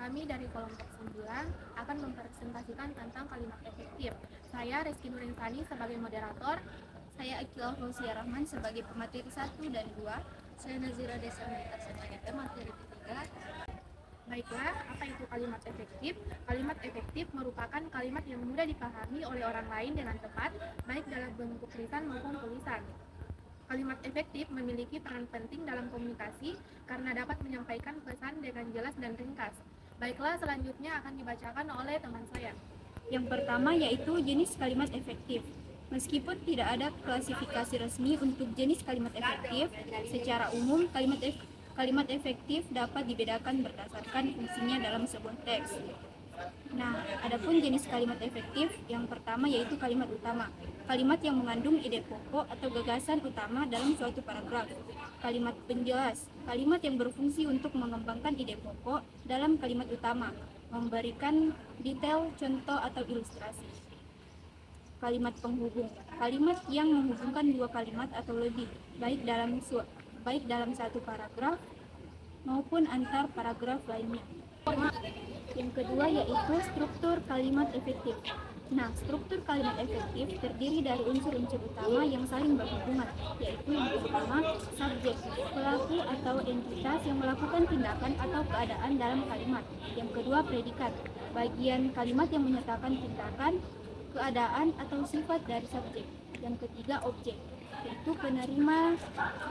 Kami dari kelompok 9 akan mempresentasikan tentang kalimat efektif. Saya Rizky Nurinsani sebagai moderator. Saya Akil Fauzia Rahman sebagai pemateri 1 dan 2. Saya Nazira Desa Meta sebagai pemateri 3. Baiklah, apa itu kalimat efektif? Kalimat efektif merupakan kalimat yang mudah dipahami oleh orang lain dengan tepat, baik dalam bentuk lisan maupun tulisan. Kalimat efektif memiliki peran penting dalam komunikasi karena dapat menyampaikan pesan dengan jelas dan ringkas. Baiklah, selanjutnya akan dibacakan oleh teman saya. Yang pertama yaitu jenis kalimat efektif. Meskipun tidak ada klasifikasi resmi untuk jenis kalimat efektif, secara umum kalimat efektif dapat dibedakan berdasarkan fungsinya dalam sebuah teks. Nah, adapun jenis kalimat efektif yang pertama yaitu kalimat utama. Kalimat yang mengandung ide pokok atau gagasan utama dalam suatu paragraf. Kalimat penjelas, kalimat yang berfungsi untuk mengembangkan ide pokok dalam kalimat utama, memberikan detail, contoh, atau ilustrasi. Kalimat penghubung, kalimat yang menghubungkan dua kalimat atau lebih, baik dalam satu paragraf maupun antar paragraf lainnya. Yang kedua yaitu struktur kalimat efektif. Nah, struktur kalimat efektif terdiri dari unsur-unsur utama yang saling berhubungan, yaitu yang pertama, subjek, pelaku atau entitas yang melakukan tindakan atau keadaan dalam kalimat. Yang kedua, predikat, bagian kalimat yang menyatakan tindakan, keadaan, atau sifat dari subjek. Yang ketiga, objek, yaitu penerima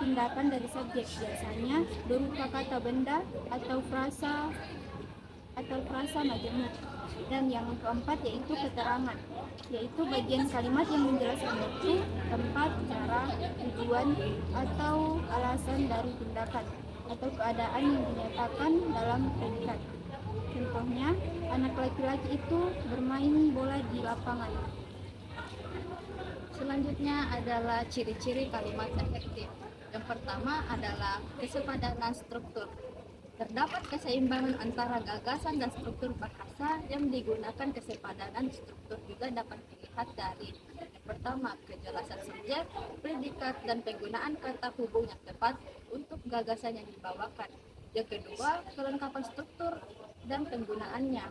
tindakan dari subjek, biasanya berupa kata benda atau frasa majemuk. Dan yang keempat yaitu keterangan, yaitu bagian kalimat yang menjelaskan waktu, tempat, cara, tujuan, atau alasan dari tindakan atau keadaan yang dinyatakan dalam predikat. Contohnya, anak laki-laki itu bermain bola di lapangan. Selanjutnya adalah ciri-ciri kalimat efektif. Yang pertama adalah kesepadanan struktur. Terdapat keseimbangan antara gagasan dan struktur bahasa yang digunakan. Kesepadanan struktur juga dapat dilihat dari yang pertama, kejelasan subjek, predikat, dan penggunaan kata hubung yang tepat untuk gagasan yang dibawakan. Yang kedua, kelengkapan struktur dan penggunaannya.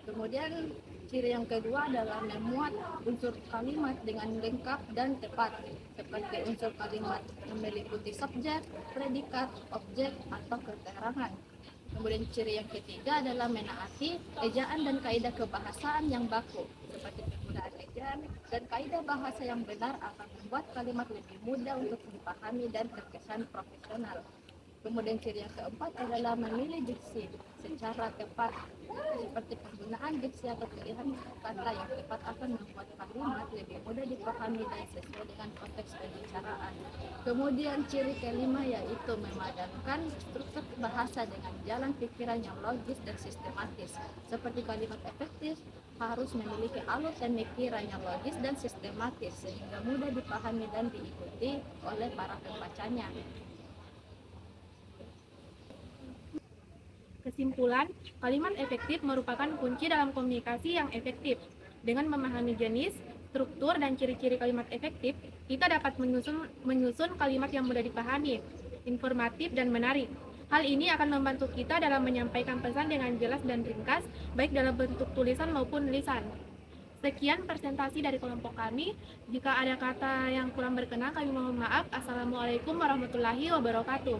Kemudian ciri yang kedua adalah memuat unsur kalimat dengan lengkap dan tepat, seperti unsur kalimat yang meliputi subjek, predikat, objek, atau keterangan. Kemudian ciri yang ketiga adalah menaati ejaan dan kaidah kebahasaan yang baku, seperti penggunaan ejaan dan kaidah bahasa yang benar akan membuat kalimat lebih mudah untuk dipahami dan terkesan profesional. Kemudian ciri yang keempat adalah memilih diksi secara tepat, seperti penggunaan diksi atau pilihan kata yang tepat akan membuat kalimat lebih mudah dipahami dan sesuai dengan konteks pembicaraan. Kemudian ciri kelima yaitu memadankan struktur bahasa dengan jalan pikiran yang logis dan sistematis. Seperti kalimat efektif harus memiliki alur dan pikiran yang logis dan sistematis sehingga mudah dipahami dan diikuti oleh para pembacanya. Kesimpulan, kalimat efektif merupakan kunci dalam komunikasi yang efektif. Dengan memahami jenis, struktur, dan ciri-ciri kalimat efektif, kita dapat menyusun kalimat yang mudah dipahami, informatif, dan menarik. Hal ini akan membantu kita dalam menyampaikan pesan dengan jelas dan ringkas, baik dalam bentuk tulisan maupun lisan. Sekian presentasi dari kelompok kami. Jika ada kata yang kurang berkenan, kami mohon maaf. Assalamualaikum warahmatullahi wabarakatuh.